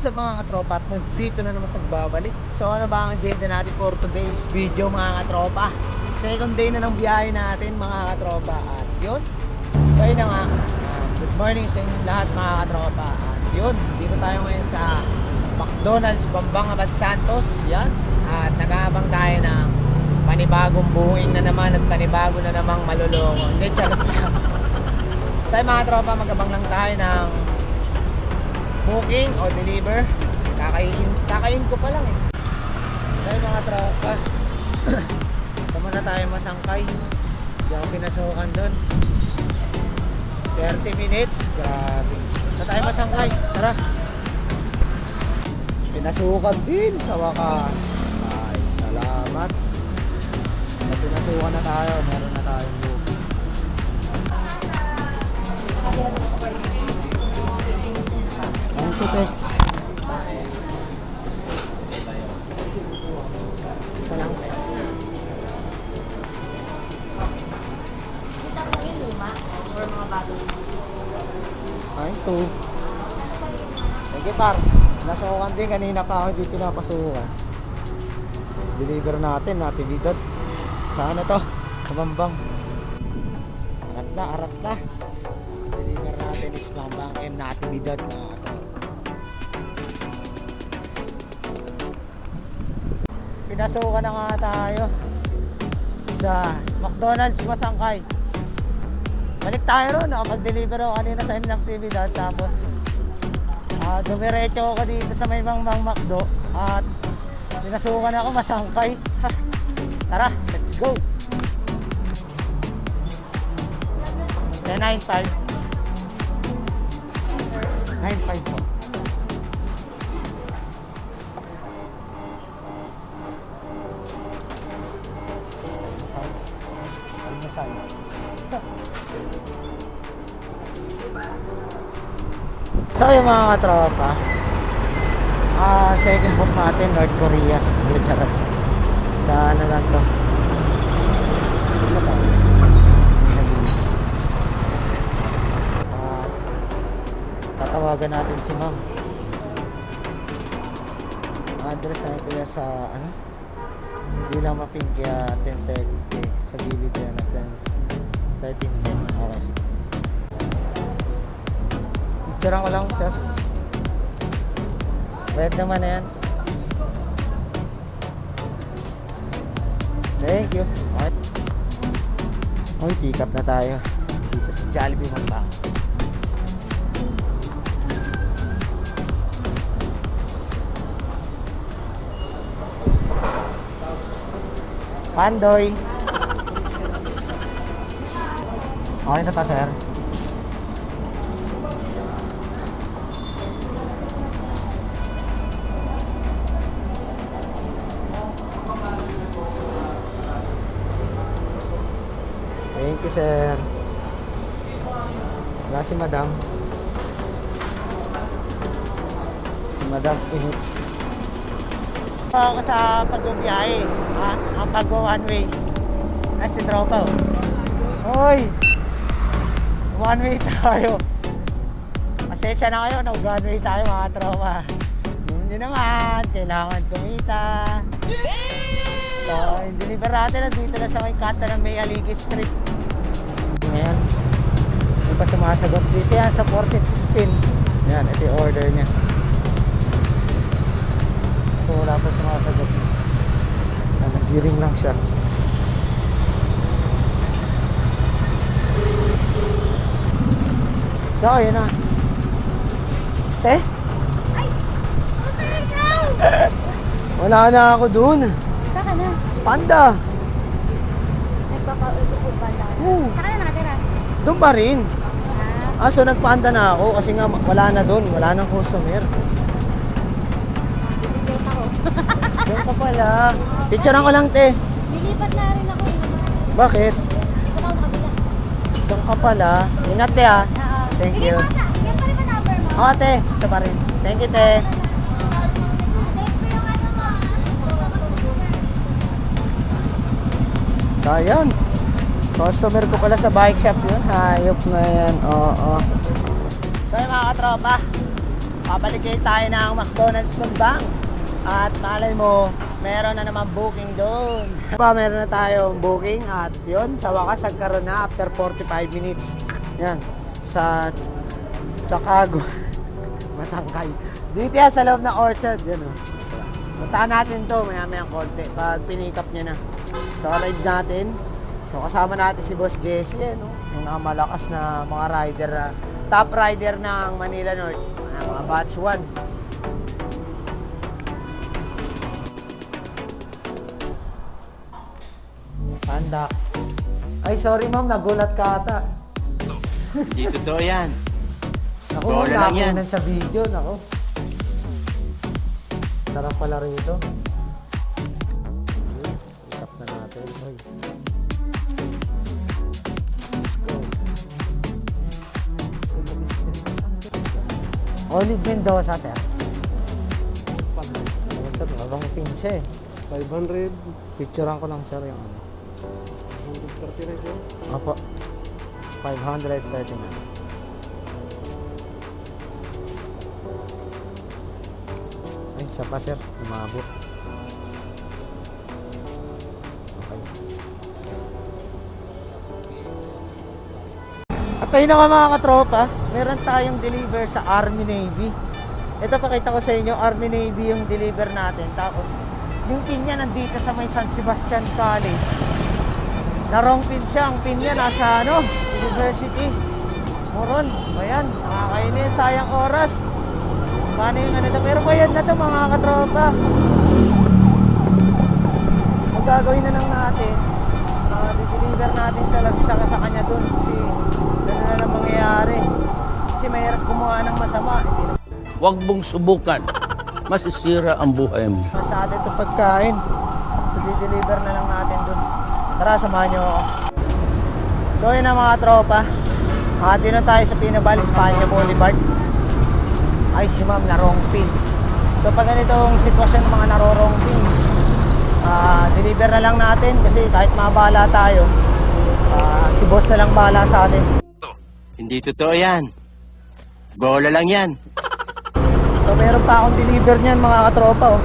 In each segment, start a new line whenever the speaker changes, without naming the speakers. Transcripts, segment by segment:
What's up mga katropa, at dito na naman nagbabalik. So ano ba ang agenda natin for today's video mga katropa? Second day na ng biyahe natin mga katropa. At yun, so yun na nga, good morning sa inyo lahat mga katropa. At yun, dito tayo ngayon sa McDonald's Bambang Abad Santos. Yan, at nag-aabang tayo ng panibagong buhing na naman at panibago na namang maluloko. Hindi, charot lang. So yun, mga tropa, mag-abang lang tayo ng booking o deliver. Kakain ko pa lang eh. So yun, mga tropa, tama na tayo masangkay. Hindi ako pinasukan doon. 30 minutes, grabe. Na tayo masangkay, tara. Pinasukan din sa wakas. Ay, salamat. At pinasukan na tayo, meron na tayong booking. Ang putek. Ito lang.
Kita mo yung luma or mga bago?
Ay, ito. Sige par, nasukan din kanina pa ako, hindi pinapasukan. Deliver natin, natividad. Saan na to? Sa Bambang. Arat na. Deliver natin is Bambang M natividad na ito. Pinasukan na nga tayo sa McDonald's Masangkay. Balik tayo ron, nakapag-deliver ako kanina sa M natividad. Tapos dumiretso ako dito sa may Bambang McDo at pinasukan ako Masangkay. Tara, let's go. 9.5 9.5 po. So yung mga katropa, second book natin, North Korea. Charot. Sa ano lang to? Tatawagan natin si ma'am. Address namin kaya sa ano? Hindi lang maping kaya 10:30 sa gilid yan at 13:10. Okay. Picture ko lang sir. Bayad naman na yan. Thank you. Okay. Okay, pick up na tayo dito sa Jollibee Bambang. Pandoy. Okay na ta, sir. Thank you, sir. Wala si madam. Si madam Inuts. Ako sa pag-ubiyahe, ang pag-one way. Ay, si tropa. Hoy! One way tayo. Pasensya na kayo, nag-one way tayo mga tropa. Hindi naman, kailangan kumita. So, yung deliver natin, dito na sa may kanta ng May Aligi Street. Ngayon, hindi pa sumasagot dito yan sa 1416. Yan, ito yung order niya. So wala pa sumasagot. Nag-giring lang siya. So yun na. Te?
Ay! Ikaw!
Wala na ako dun.
Saan ka na?
Panda.
Nagpapa-ulupod ba na? Saan ka na nakatira?
Doon pa rin. So nagpanda na ako kasi nga wala na dun. Wala nang customer.
Bisikleta ko.
Doon ka pala. Picturean ko lang te.
Nilipat na rin ako.
Bakit?
Ito ako sa kabila.
Doon ka pala. Ingat te ha. Thank you.
Yan pa rin ba number mo?
Oo te. Ito pa rin. Thank you te.
Save ko yung ano mo.
So ayan. Customer ko pala sa bike shop yun. Hayop na yan. Oo. So yung mga katropa, Papaligay tayo ng McDonald's Bang. At malay mo, meron na naman booking doon. Meron na tayong booking at yun, sa wakas nagkaroon na after 45 minutes. Yan, sa Chicago. Masangkay. Dito yan sa loob ng Orchard. Yan o. Puntahan natin to maya-mayang konti pag pinikap niya na. So live natin. So kasama natin si Boss Jesse, no? Yung malakas na mga rider, top rider ng Manila North. Mga batch 1. Pandak. Ay, sorry ma'am, nagulat ka ata.
Hindi totoo yan.
Ako ma'am,
Bola lang yan.
nakakunan sa video. Nako. Sarap pala rito. Okay, pick up na natin. Hoy. Let's go. Sinabi Street. Saan ka isa? Olive Mendoza, sir. Ano, sir? Abang pin siya eh.
500.
Picturean ko lang, sir, yung ano.
130 na siya.
Opo. 539. Ay, isa pa sir. Lumabot. Okay. At tayo na nga mga katropa. Meron tayong deliver sa Army Navy. Ito pakita ko sa inyo. Army Navy yung deliver natin. Tapos, yung pin niya nandito sa may San Sebastian College. Na-wrong pin siya. Ang pin niya nasa University. Moron. Ayan. Nakakainis. Sayang oras. Paano yung ano ito? Pero bayad na ito mga katropa. So gagawin na lang natin. Di-deliver natin sa kanya dun. Kasi ano na lang mangyayari. Kasi mahirap gumawa ng masama. Hindi na
Huwag mong subukan. Masisira ang buhay mo.
sa atin ito pagkain. So di-deliver na lang natin dun. Tara, samahan nyo ako. So yun na mga tropa. Hati na tayo sa Pinabal, Espanya Boulevard. Ay si ma'am, narong pin. So pag ganitong sitwasyon ng mga narorong pin, deliver na lang natin kasi kahit mabahala tayo, si boss na lang bahala sa atin.
Hindi totoo yan. Bola lang yan.
So meron pa akong deliver niyan mga katropa, oh,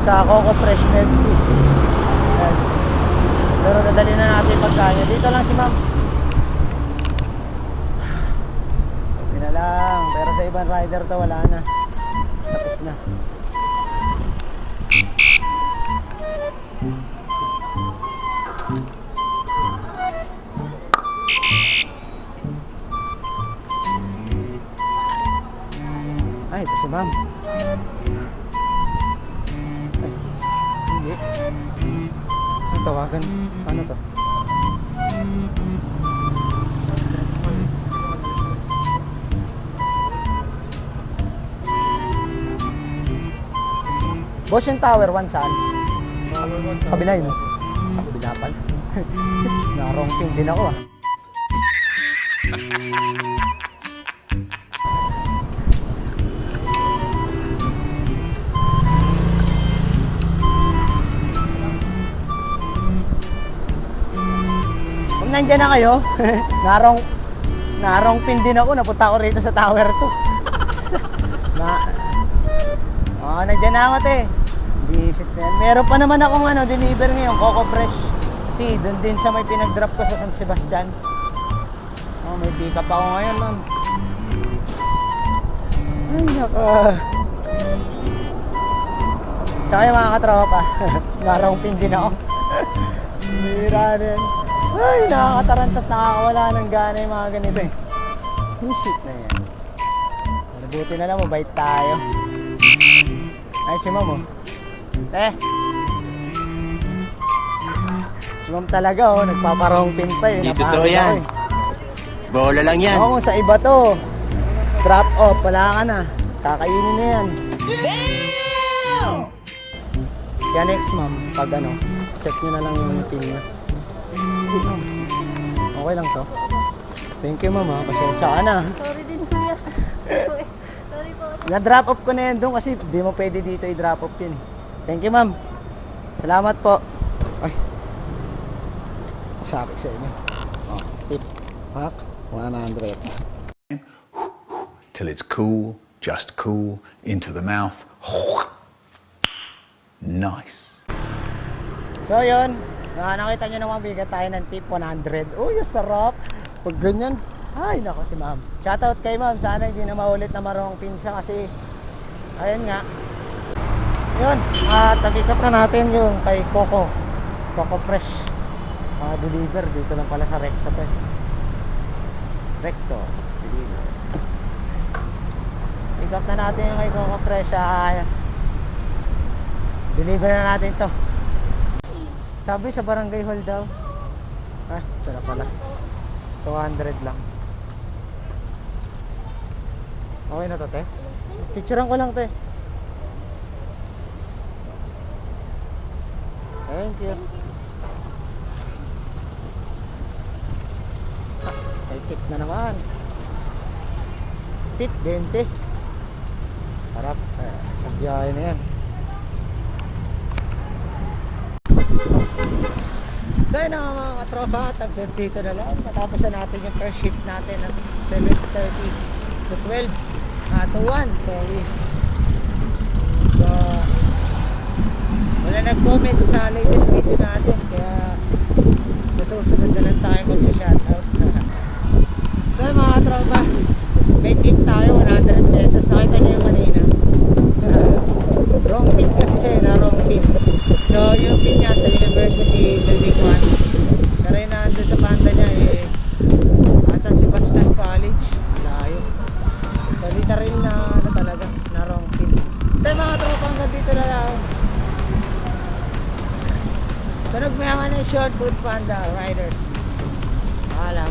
sa Coco Fresh Milk Tea. Ayan. Pero dadali na natin yung pagkain. Dito lang si ma'am. Hindi na lang. Pero sa ibang rider to wala na. Tapos na. Ay, ito si ma'am. Ay, hindi. Ang tawagan. Ano to? Boss, yung tower 1 saan? Kabila yun, no? Sa kabila pala. Narong pin din ako, ah. Kung nandyan na kayo, narong pin din ako. Napunta ako rito sa tower 2. Nandyan na ako, te. Visit na yan. Meron pa naman akong deliver ngayon, Coco Fresh Tea. Doon din sa may pinag-drop ko sa San Sebastian. May pick up ako ngayon, ma'am. Ay, naka. Sa kayo mga katropa, narong pin din ako. Mira rin. Ay, nakakatarantat, nakakawala ng gana yung mga ganito eh. Visit na yan. Mabuti na lang, mabait tayo. Ay, si ma'am, oh. Si ma'am talaga, oh. Nagpaparong pin pa, eh.
Hindi totoo yan. Bola lang yan.
Ako kung sa iba to, drop off, wala ka na. Kakainin na yan. Kaya next, ma'am, pag check nyo na lang yung pin nyo. Okay lang to. Thank you, ma'am, ha. Pasensya ka na.
Sorry din, kuya. Sorry po.
Na-drop off ko na yan doon kasi di mo pwede dito i-drop off yun. Thank you, ma'am. Salamat po. Ay. Sabi sa inyo. Tip. Pack. 100.
Till it's cool, just cool into the mouth. Nice.
So yun, nakita nyo naman bigyan tayo ng tip 100. Uy, sarap. Pag ganyan, ay nako si ma'am. Shoutout kay ma'am, sana hindi na maulit na marong pin siya kasi ayun nga. Yun, tabi-up na natin yung kay Coco Fresh. Deliver dito lang pala sa Recto to. Recto, deliver. Pick up na natin yung kay Coco Fresh. Deliver na natin to. Sabi sa barangay hall daw. Ito na pala. 200 lang. Okay na to, te? Picturean ko lang, te. Thank you. May tip na naman. Tip 20. Harap. Sa biyahe na yan. So yun ang mga katropa, tagdag dito na lang. Matapos na natin yung first shift natin ng 7:30 to 12 to 1, sorry. So wala nag-comment sa latest video natin, kaya sa susunod na lang tayo mag-shoutout. So yun mga katropa, may tip tayo, 100 pesos. Nakita niyo yung kanina, wrong pin kasi siya, wrong pin. So yung pin niya sa University Building 1, pero yung nandun sa banda niya is San Sebastian College. Layo. So literal na ano talaga, na wrong pin. Tayo mga tropa, hanggang dito na lang. Tunog mayaman yung Short Food Panda Riders. Alam.